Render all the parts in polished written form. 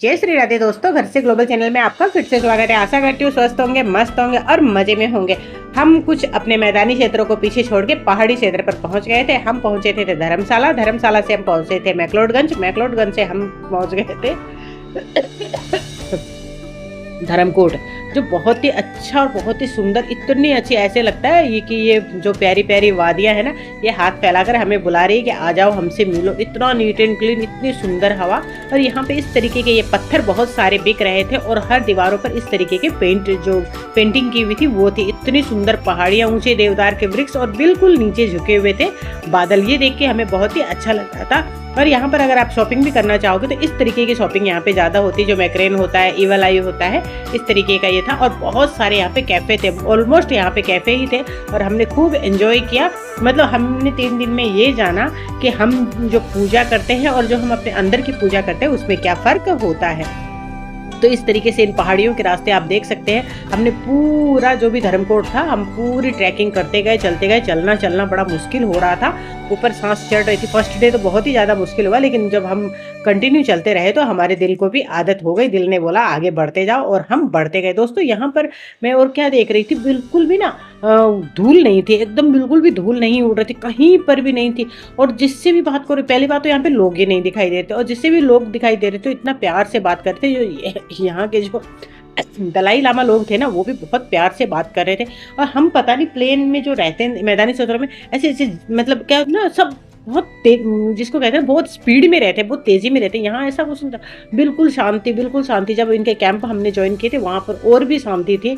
जय श्री राधे दोस्तों, घर से ग्लोबल चैनल में आपका फिर से स्वागत है। आशा करती हूँ स्वस्थ होंगे, मस्त होंगे और मजे में होंगे। हम कुछ अपने मैदानी क्षेत्रों को पीछे छोड़ के पहाड़ी क्षेत्र पर पहुंच गए थे। हम पहुंचे थे धर्मशाला, धर्मशाला से हम पहुंचे थे मैक्लोडगंज, मैक्लोडगंज से हम पहुंच गए थे धर्मकोट, जो बहुत ही अच्छा और बहुत ही सुंदर, इतनी अच्छी, ऐसे लगता है कि ये जो प्यारी प्यारी वादियां है ना, ये हाथ फैलाकर हमें बुला रही है कि आ जाओ हमसे मिलो। इतना नीट एंड क्लीन, इतनी सुंदर हवा। और यहाँ पे इस तरीके के ये पत्थर बहुत सारे बिक रहे थे और हर दीवारों पर इस तरीके के पेंटिंग की हुई थी वो थी। इतनी सुंदर पहाड़ियाँ, ऊंचे देवदार के वृक्ष और बिल्कुल नीचे झुके हुए थे बादल। ये देख के हमें बहुत ही अच्छा लग रहा था। और यहाँ पर अगर आप शॉपिंग भी करना चाहोगे तो इस तरीके की शॉपिंग यहाँ पे ज़्यादा होती है, जो मैक्रेन होता है, ईवल आई होता है, इस तरीके का ये था। और बहुत सारे यहाँ पे कैफ़े थे, ऑलमोस्ट यहाँ पे कैफ़े ही थे और हमने खूब एंजॉय किया। मतलब हमने 3 दिन में ये जाना कि हम जो पूजा करते हैं और जो हम अपने अंदर की पूजा करते हैं उसमें क्या फ़र्क होता है। तो इस तरीके से इन पहाड़ियों के रास्ते आप देख सकते हैं। हमने पूरा जो भी धर्मकोट था, हम पूरी ट्रैकिंग करते गए, चलते गए। चलना बड़ा मुश्किल हो रहा था, ऊपर सांस चढ़ रही थी। फर्स्ट डे तो बहुत ही ज़्यादा मुश्किल हुआ, लेकिन जब हम कंटिन्यू चलते रहे तो हमारे दिल को भी आदत हो गई। दिल ने बोला आगे बढ़ते जाओ और हम बढ़ते गए। दोस्तों यहाँ पर मैं और क्या देख रही थी, बिल्कुल भी ना धूल नहीं थी, एकदम बिल्कुल भी धूल नहीं उड़ रही थी, कहीं पर भी नहीं थी। और जिससे भी बात करो, पहली बात तो यहाँ पे लोग ही नहीं दिखाई देते, और जिससे भी लोग दिखाई दे रहे थे इतना प्यार से बात करते। जो यहाँ के जो दलाई लामा लोग थे ना, वो भी बहुत प्यार से बात कर रहे थे। और हम पता नहीं प्लेन में जो रहते हैं मैदानी क्षेत्रों में, ऐसे मतलब क्या ना, सब बहुत तेज, जिसको कहते हैं बहुत स्पीड में रहते हैं, बहुत तेजी में रहते हैं। यहाँ ऐसा कुछ नहीं था, बिल्कुल शांति, बिल्कुल शांति। जब इनके कैंप हमने ज्वाइन किए थे वहाँ पर और भी शांति थी।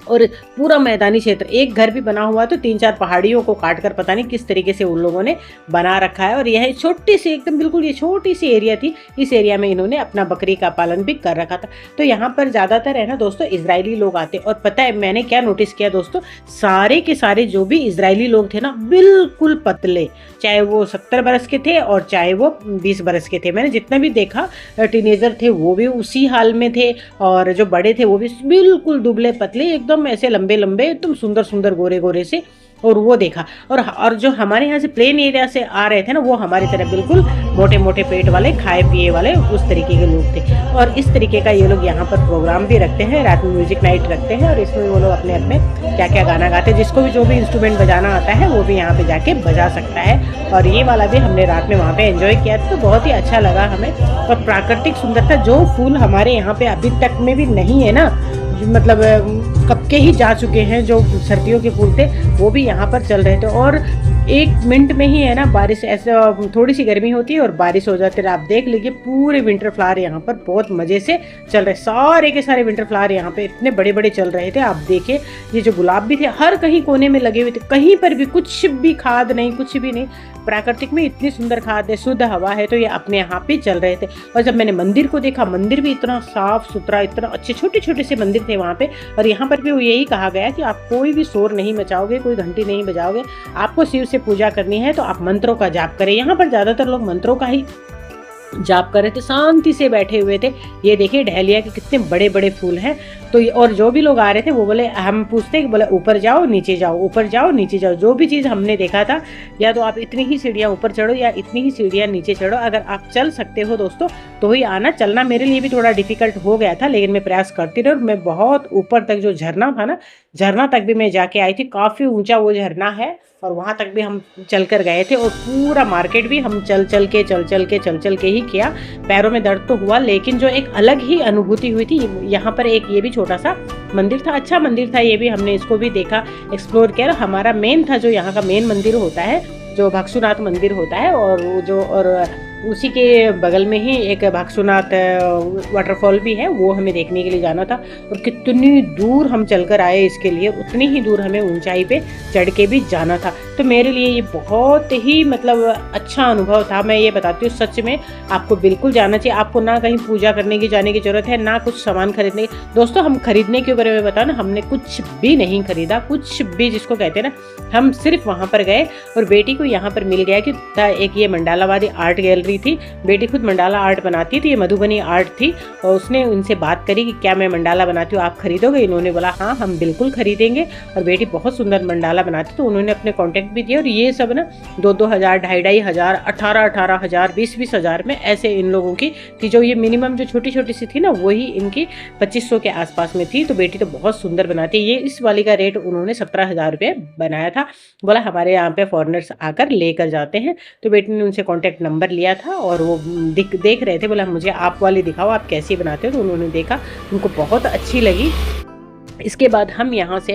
और पूरा मैदानी क्षेत्र, एक घर भी बना हुआ तो 3-4 पहाड़ियों को काटकर पता नहीं किस तरीके से उन लोगों ने बना रखा है। और यह छोटी सी, एकदम बिल्कुल ये छोटी सी एरिया थी। इस एरिया में इन्होंने अपना बकरी का पालन भी कर रखा था। तो यहाँ पर ज़्यादातर है ना दोस्तों, इजरायली लोग आते। और पता है मैंने क्या नोटिस किया दोस्तों, सारे के सारे जो भी इजरायली लोग थे ना, बिल्कुल पतले, चाहे वो 70 बरस के थे और चाहे वो 20 बरस के थे। मैंने जितना भी देखा टीनेजर थे वो भी उसी हाल में थे, और जो बड़े थे वो भी बिल्कुल दुबले पतले, एकदम ऐसे लंबे लंबे, एकदम सुंदर सुंदर गोरे गोरे से। और वो देखा। और जो हमारे यहाँ से प्लेन एरिया से आ रहे थे ना, वो हमारी तरह बिल्कुल मोटे मोटे पेट वाले, खाए पिए वाले, उस तरीके के लोग थे। और इस तरीके का ये लोग यहाँ पर प्रोग्राम भी रखते हैं, रात में म्यूजिक नाइट रखते हैं। और इसमें वो लोग अपने अपने क्या क्या गाना गाते हैं। जिसको भी जो भी इंस्ट्रूमेंट बजाना आता है वो भी यहाँ पे जाके बजा सकता है। और ये वाला भी हमने रात में वहाँ पे एंजॉय किया, तो बहुत ही अच्छा लगा हमें। और प्राकृतिक सुंदरता, जो फूल हमारे यहाँ पे अभी तक में भी नहीं है ना, मतलब कब के ही जा चुके हैं, जो सर्दियों के फूल थे वो भी यहाँ पर चल रहे थे। और 1 मिनट में ही है ना बारिश, ऐसा थोड़ी सी गर्मी होती है और बारिश हो जाती है। आप देख लीजिए पूरे विंटर फ्लावर यहाँ पर बहुत मज़े से चल रहे, सारे के सारे विंटर फ्लावर यहाँ पे इतने बड़े बड़े चल रहे थे। आप देखिए, ये जो गुलाब भी थे हर कहीं कोने में लगे हुए थे, कहीं पर भी कुछ भी खाद नहीं, कुछ भी नहीं। प्राकृतिक में इतनी सुंदर खाद है, शुद्ध हवा है, तो ये अपने यहाँ पे चल रहे थे। और जब मैंने मंदिर को देखा, मंदिर भी इतना साफ सुथरा, इतना अच्छे छोटे छोटे से मंदिर थे वहाँ पे। और यहाँ पर भी यही कहा गया कि आप कोई भी शोर नहीं मचाओगे, कोई घंटी नहीं बजाओगे। आपको शिव से पूजा करनी है तो आप मंत्रों का जाप करें। यहाँ पर ज़्यादातर लोग मंत्रों का ही जाप कर रहे थे, शांति से बैठे हुए थे। ये देखिए डहलिया के कितने बड़े बड़े फूल हैं। तो और जो भी लोग आ रहे थे वो बोले, हम पूछते कि बोले ऊपर जाओ नीचे जाओ, ऊपर जाओ नीचे जाओ। जो भी चीज़ हमने देखा था, या तो आप इतनी ही सीढ़ियाँ ऊपर चढ़ो या इतनी ही सीढ़ियाँ नीचे चढ़ो। अगर आप चल सकते हो दोस्तों तो ही आना। चलना मेरे लिए भी थोड़ा डिफिकल्ट हो गया था, लेकिन मैं प्रयास करती रही। और मैं बहुत ऊपर तक, जो झरना था ना, झरना तक भी मैं जाके आई थी। काफ़ी ऊंचा वो झरना है और वहाँ तक भी हम चल कर गए थे। और पूरा मार्केट भी हम चल चल के ही किया। पैरों में दर्द तो हुआ, लेकिन जो एक अलग ही अनुभूति हुई थी। यहाँ पर एक ये भी छोटा सा मंदिर था, अच्छा मंदिर था ये भी, हमने इसको भी देखा, एक्सप्लोर किया। हमारा मेन था, जो यहाँ का मेन मंदिर होता है, जो भागसुनाथ मंदिर होता है, और उसी के बगल में ही एक भागसुनाथ वाटरफॉल भी है, वो हमें देखने के लिए जाना था। और कितनी दूर हम चलकर आए इसके लिए, उतनी ही दूर हमें ऊंचाई पे चढ़ के भी जाना था। तो मेरे लिए ये बहुत ही मतलब अच्छा अनुभव था। मैं ये बताती हूँ, सच में आपको बिल्कुल जाना चाहिए। आपको ना कहीं पूजा करने की जाने की जरूरत है, ना कुछ सामान खरीदने की। दोस्तों हम खरीदने के बारे में बताओ ना, हमने कुछ भी नहीं खरीदा, कुछ भी, जिसको कहते हैं ना, हम सिर्फ वहाँ पर गए। और बेटी को यहाँ पर मिल गया कि एक ये मंडालावादी आर्ट गैलरी रही थी। बेटी खुद मंडाला आर्ट बनाती थी, ये मधुबनी आर्ट थी, और उसने उनसे बात करी कि क्या मैं मंडाला बनाती हूँ, आप खरीदोगे? इन्होंने बोला हाँ हम बिल्कुल खरीदेंगे। और बेटी बहुत सुंदर मंडाला बनाती, तो उन्होंने अपने कॉन्टैक्ट भी दिए। और ये सब ना 2-2 हज़ार, 2,500 हज़ार, 18-18 हज़ार, 20-20 हज़ार में ऐसे इन लोगों की थी। जो ये मिनिमम जो छोटी छोटी सी थी ना, वही इनकी 2500 के आसपास में थी। तो बेटी तो बहुत सुंदर बनाती है। ये इस वाली का रेट उन्होंने 17,000 रुपये बनाया था। बोला हमारे यहाँ पे फॉरेनर्स आकर लेकर जाते हैं। तो बेटी ने उनसे कॉन्टैक्ट नंबर लिया था और वो देख रहे थे। बोला मुझे आप वाली दिखाओ, आप कैसी बनाते हो। तो उन्होंने देखा, उनको बहुत अच्छी लगी। इसके बाद हम यहाँ से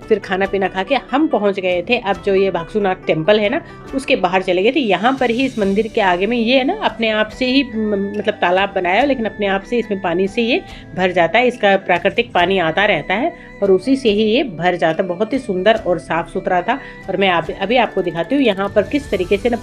फिर खाना पीना खा के हम पहुँच गए थे। अब जो ये भागसूनाथ टेम्पल है ना, उसके बाहर चले गए थे। यहाँ पर ही इस मंदिर के आगे में ये है ना, अपने आप से ही मतलब तालाब बनाया है, लेकिन अपने आप से इसमें पानी से ये भर जाता है। इसका प्राकृतिक पानी आता रहता है और उसी से ही ये भर जाता है। बहुत ही सुंदर और साफ़ सुथरा था। और मैं अभी आपको दिखाती हूँ यहाँ पर किस तरीके से ना,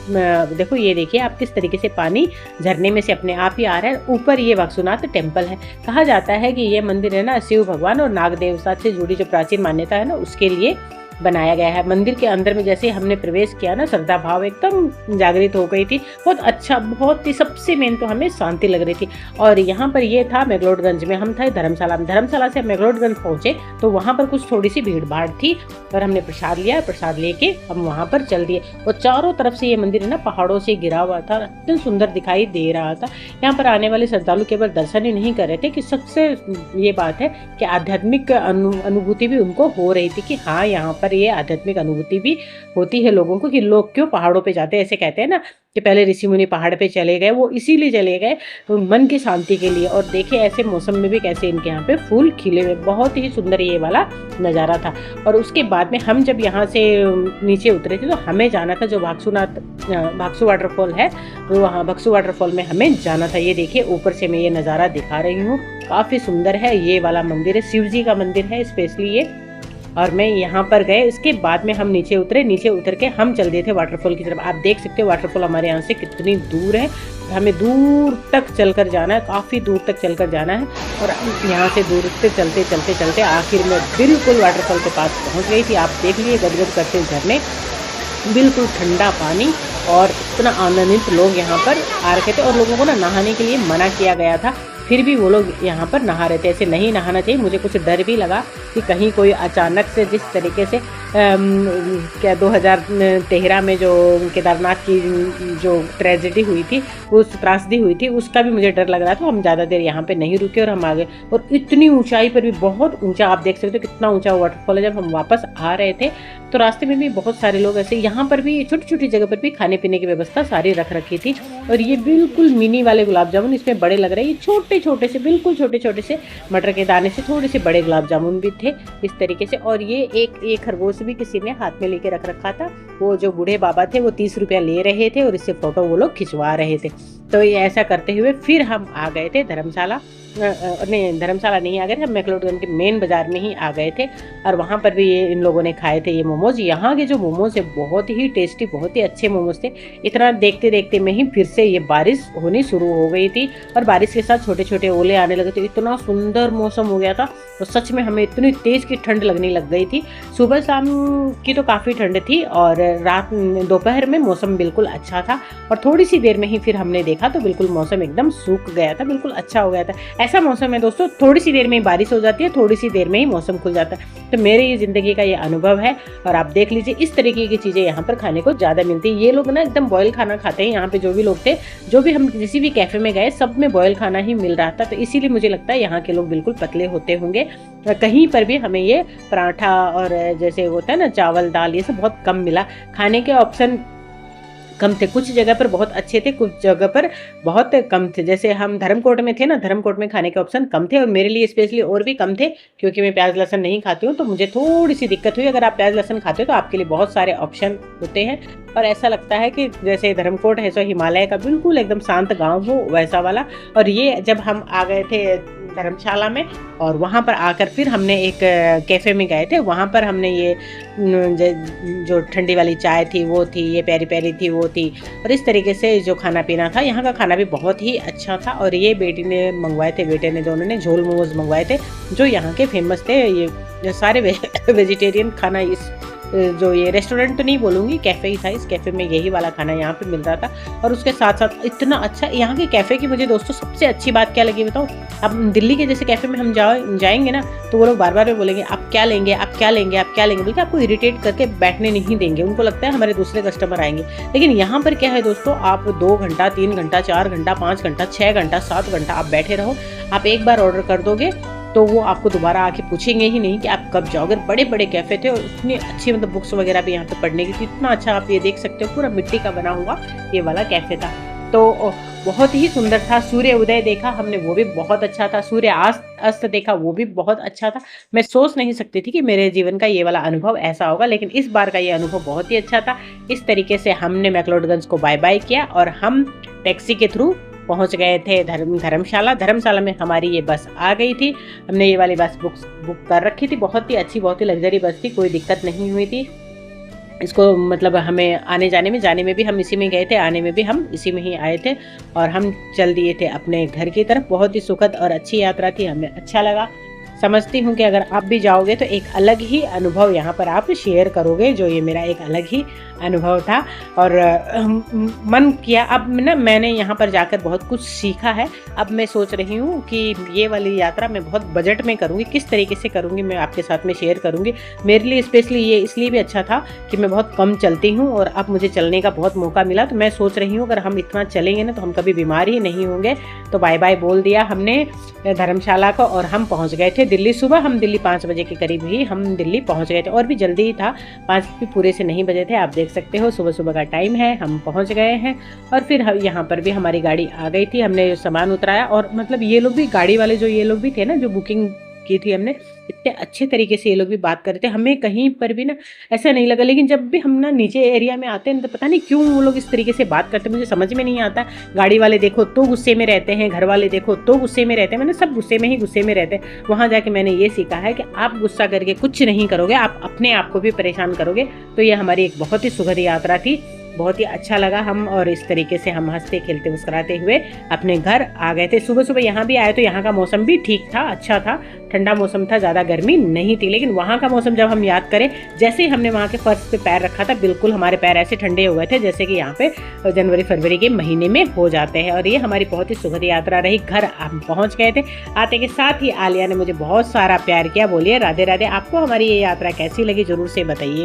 देखो ये देखिए आप, किस तरीके से पानी झरने में से अपने आप ही आ रहा है। ऊपर ये भागसूनाथ टेम्पल है। कहा जाता है कि ये मंदिर है ना, शिव भगवान और नाग देवता से जुड़ी जो प्राचीन मान्यता है ना, उसके लिए बनाया गया है। मंदिर के अंदर में जैसे हमने प्रवेश किया ना, श्रद्धा भाव एकदम जागृत हो गई थी। बहुत अच्छा, बहुत ही, सबसे मेन तो हमें शांति लग रही थी। और यहाँ पर ये था मैक्लोडगंज में, हम थे धर्मशाला में। धर्मशाला से मैक्लोडगंज पहुँचे तो वहाँ पर कुछ थोड़ी सी भीड़ भाड़ थी और हमने प्रसाद लिया। प्रसाद लेके हम वहाँ पर चल दिए। और चारों तरफ से ये मंदिर है ना, पहाड़ों से घिरा हुआ था, इतना सुंदर दिखाई दे रहा था। यहाँ पर आने वाले श्रद्धालु केवल दर्शन ही नहीं कर रहे थे, कि सबसे ये बात है कि आध्यात्मिक अनुभूति भी उनको हो रही थी, कि हाँ यहाँ पर ये आध्यात्मिक अनुभूति भी होती है लोगों को। कि लोग क्यों पहाड़ों पे जाते हैं, ऐसे कहते हैं ना कि पहले ऋषि मुनि पहाड़ पे चले गए, वो इसीलिए चले गए तो मन की शांति के लिए। और देखिए ऐसे मौसम में भी कैसे इनके यहाँ पे फूल खिले हुए, बहुत ही सुंदर ये वाला नज़ारा था। और उसके बाद में हम जब यहाँ से नीचे उतरे थे तो हमें जाना था जो भागसू वाटरफॉल है, वो वहाँ भागसू वाटरफॉल में हमें जाना था। ये देखिए ऊपर से मैं ये नज़ारा दिखा रही हूँ, काफ़ी सुंदर है। ये वाला मंदिर है, शिव जी का मंदिर है स्पेशली ये। और मैं यहाँ पर गए, इसके बाद में हम नीचे उतरे। नीचे उतर के हम चल दिए थे वाटरफॉल की तरफ। आप देख सकते हो वाटरफॉल हमारे यहाँ से कितनी दूर है। हमें दूर तक चलकर जाना है, काफ़ी दूर तक चलकर जाना है। और यहाँ से दूर से चलते चलते चलते आखिर में बिल्कुल वाटरफॉल के पास पहुँच गई थी। आप देख लिए गदगद करते झरने, बिल्कुल ठंडा पानी, और इतना आनंदित लोग यहाँ पर आ रखे थे। और लोगों को ना नहाने के लिए मना किया गया था, फिर भी वो लोग यहाँ पर नहा रहे थे। ऐसे नहीं नहाना चाहिए। मुझे कुछ डर भी लगा कि कहीं कोई अचानक से, जिस तरीके से क्या 2013 में जो केदारनाथ की जो ट्रेजेडी हुई थी, उस त्रासदी हुई थी, उसका भी मुझे डर लग रहा था। हम ज़्यादा देर यहाँ पे नहीं रुके और हम आ गए। और इतनी ऊंचाई पर भी, बहुत ऊंचा, आप देख सकते हो कितना ऊंचा वाटरफॉल है। जब हम वापस आ रहे थे तो रास्ते में भी बहुत सारे लोग ऐसे, यहाँ पर भी छोटी छोटी जगह पर भी खाने पीने की व्यवस्था सारी रख रखी थी। और ये बिल्कुल मिनी वाले गुलाब जामुन, इसमें बड़े लग रहे हैं, ये छोटे छोटे से, बिल्कुल छोटे छोटे से मटर के दाने से थोड़े से बड़े गुलाब जामुन भी थे इस तरीके से। और ये एक खरगोश भी किसी ने हाथ में लेके रख रखा था। वो जो बूढ़े बाबा थे वो 30 रुपया ले रहे थे और इससे फोटो वो लोग खिंचवा रहे थे। तो ये ऐसा करते हुए फिर हम आ गए थे धर्मशाला। नहीं, धर्मशाला नहीं आ गए थे, हम मैक्लोडगंज के मेन बाजार में ही आ गए थे। और वहाँ पर भी ये इन लोगों ने खाए थे ये मोमोज। यहाँ के जो मोमोज है बहुत ही टेस्टी, बहुत ही अच्छे मोमोज थे। इतना देखते देखते में ही फिर से ये बारिश होनी शुरू हो गई थी और बारिश के साथ छोटे छोटे ओले आने लगे थे। इतना सुंदर मौसम हो गया था। तो सच में हमें इतनी तेज़ की ठंड लगने लग गई थी। सुबह शाम की तो काफ़ी ठंड थी और रात दोपहर में मौसम बिल्कुल अच्छा था। और थोड़ी सी देर में ही फिर हमने देखा तो बिल्कुल मौसम एकदम सूख गया था, बिल्कुल अच्छा हो गया था। ऐसा मौसम है दोस्तों, थोड़ी सी देर में ही बारिश हो जाती है, थोड़ी सी देर में ही मौसम खुल जाता है। तो मेरे ये ज़िंदगी का ये अनुभव है। और आप देख लीजिए इस तरीके की चीज़ें यहाँ पर खाने को ज़्यादा मिलती है। ये लोग ना एकदम बॉयल खाना खाते हैं। यहाँ पे जो भी लोग थे, जो भी हम किसी भी कैफ़े में गए, सब में बॉयल खाना ही मिल रहा था। तो इसीलिए मुझे लगता है यहाँ के लोग बिल्कुल पतले होते होंगे। कहीं पर भी हमें ये पराठा और जैसे होता है ना चावल दाल, ये सब बहुत कम मिला। खाने के ऑप्शन कम थे, कुछ जगह पर बहुत अच्छे थे, कुछ जगह पर बहुत कम थे। जैसे हम धर्मकोट में थे ना, धर्मकोट में खाने के ऑप्शन कम थे और मेरे लिए स्पेशली और भी कम थे, क्योंकि मैं प्याज लहसुन नहीं खाती हूँ। तो मुझे थोड़ी सी दिक्कत हुई। अगर आप प्याज लहसुन खाते हो तो आपके लिए बहुत सारे ऑप्शन होते हैं। और ऐसा लगता है कि जैसे धर्मकोट है सो हिमालय का बिल्कुल एकदम शांत गाँव हो, वैसा वाला। और ये जब हम आ गए थे धर्मशाला में और वहाँ पर आकर फिर हमने एक कैफ़े में गए थे। वहाँ पर हमने ये जो ठंडी वाली चाय थी वो थी, ये पेरी पेरी थी वो थी, और इस तरीके से जो खाना पीना था। यहाँ का खाना भी बहुत ही अच्छा था। और ये बेटी ने मंगवाए थे, बेटे ने, दोनों ने झोल मोमोज मंगवाए थे जो यहाँ के फेमस थे। ये सारे वेजिटेरियन खाना इस जो ये रेस्टोरेंट तो नहीं बोलूँगी, कैफ़े ही था। इस कैफ़े में यही वाला खाना यहाँ पे मिल रहा था और उसके साथ साथ इतना अच्छा यहाँ के कैफ़े की मुझे दोस्तों सबसे अच्छी बात क्या लगी बताऊँ? अब दिल्ली के जैसे कैफ़े में हम जाएंगे ना तो वो लोग बार बार बोलेंगे आप क्या लेंगे, आप क्या लेंगे, आप क्या लेंगे, बल्कि आपको इरिटेट करके बैठने नहीं देंगे। उनको लगता है हमारे दूसरे कस्टमर आएंगे। लेकिन यहाँ पर क्या है दोस्तों, आप 2 घंटा, 3 घंटा, 4 घंटा, 5 घंटा, 6 घंटा, 7 घंटा आप बैठे रहो। आप एक बार ऑर्डर कर दोगे तो वो आपको दोबारा आके पूछेंगे ही नहीं कि आप कब जाओगे। बड़े बड़े कैफ़े थे और इतनी अच्छी मतलब बुक्स वगैरह भी यहाँ पे पढ़ने की थी। इतना अच्छा आप ये देख सकते हो, पूरा मिट्टी का बना हुआ ये वाला कैफ़े था। तो बहुत ही सुंदर था। सूर्य उदय देखा हमने, वो भी बहुत अच्छा था। सूर्य अस्त देखा, वो भी बहुत अच्छा था। मैं सोच नहीं सकती थी कि मेरे जीवन का ये वाला अनुभव ऐसा होगा, लेकिन इस बार का ये अनुभव बहुत ही अच्छा था। इस तरीके से हमने मैक्लोडगंज को बाय बाय किया और हम टैक्सी के थ्रू पहुंच गए थे धर्मशाला में हमारी ये बस आ गई थी। हमने ये वाली बस बुक कर रखी थी। बहुत ही अच्छी, बहुत ही लग्जरी बस थी, कोई दिक्कत नहीं हुई थी इसको। मतलब हमें आने जाने में भी हम इसी में गए थे, आने में भी हम इसी में ही आए थे और हम चल दिए थे अपने घर की तरफ। बहुत ही सुखद और अच्छी यात्रा थी, हमें अच्छा लगा। समझती हूँ कि अगर आप भी जाओगे तो एक अलग ही अनुभव यहाँ पर आप शेयर करोगे, जो ये मेरा एक अलग ही अनुभव था। और मन किया, अब ना मैंने यहाँ पर जाकर बहुत कुछ सीखा है। अब मैं सोच रही हूँ कि ये वाली यात्रा मैं बहुत बजट में करूँगी। किस तरीके से करूँगी मैं आपके साथ में शेयर करूँगी। मेरे लिए स्पेशली ये इसलिए भी अच्छा था कि मैं बहुत कम चलती हूँ और अब मुझे चलने का बहुत मौका मिला। तो मैं सोच रही हूँ अगर हम इतना चलेंगे ना तो हम कभी बीमार ही नहीं होंगे। तो बाय बाय बोल दिया हमने धर्मशाला को और हम पहुँच गए थे दिल्ली। सुबह हम दिल्ली 5 बजे के करीब ही हम दिल्ली पहुँच गए थे और भी जल्दी ही था, 5 भी पूरे से नहीं बजे थे। आप देख सकते हो सुबह सुबह का टाइम है, हम पहुँच गए हैं। और फिर यहाँ पर भी हमारी गाड़ी आ गई थी। हमने सामान उतराया और मतलब ये लोग भी, गाड़ी वाले जो ये लोग भी थे ना, जो बुकिंग की थी हमने, इतने अच्छे तरीके से ये लोग भी बात कर रहे थे। हमें कहीं पर भी ना ऐसा नहीं लगा। लेकिन जब भी हम ना नीचे एरिया में आते हैं तो पता नहीं क्यों वो लोग इस तरीके से बात करते हैं, मुझे समझ में नहीं आता। गाड़ी वाले देखो तो गुस्से में रहते हैं, घर वाले देखो तो गुस्से में रहते हैं। मैंने सब गुस्से में रहते हैं। वहाँ जाके मैंने ये सीखा है कि आप गुस्सा करके कुछ नहीं करोगे, आप अपने आप को भी परेशान करोगे। तो ये हमारी एक बहुत ही सुखद यात्रा थी, बहुत ही अच्छा लगा हम। और इस तरीके से हम हंसते खेलते मुस्कुराते हुए अपने घर आ गए थे। सुबह सुबह यहाँ भी आए तो यहाँ का मौसम भी ठीक था, अच्छा था, ठंडा मौसम था, ज़्यादा गर्मी नहीं थी। लेकिन वहाँ का मौसम जब हम याद करें, जैसे ही हमने वहाँ के फर्श पे पैर रखा था, बिल्कुल हमारे पैर ऐसे ठंडे हो गए थे जैसे कि यहाँ पे जनवरी फरवरी के महीने में हो जाते हैं। और ये हमारी बहुत ही सुखद यात्रा रही। घर हम पहुँच गए थे। आते के साथ ही आलिया ने मुझे बहुत सारा प्यार किया। बोलिए राधे राधे। आपको हमारी ये यात्रा कैसी लगी ज़रूर से बताइए।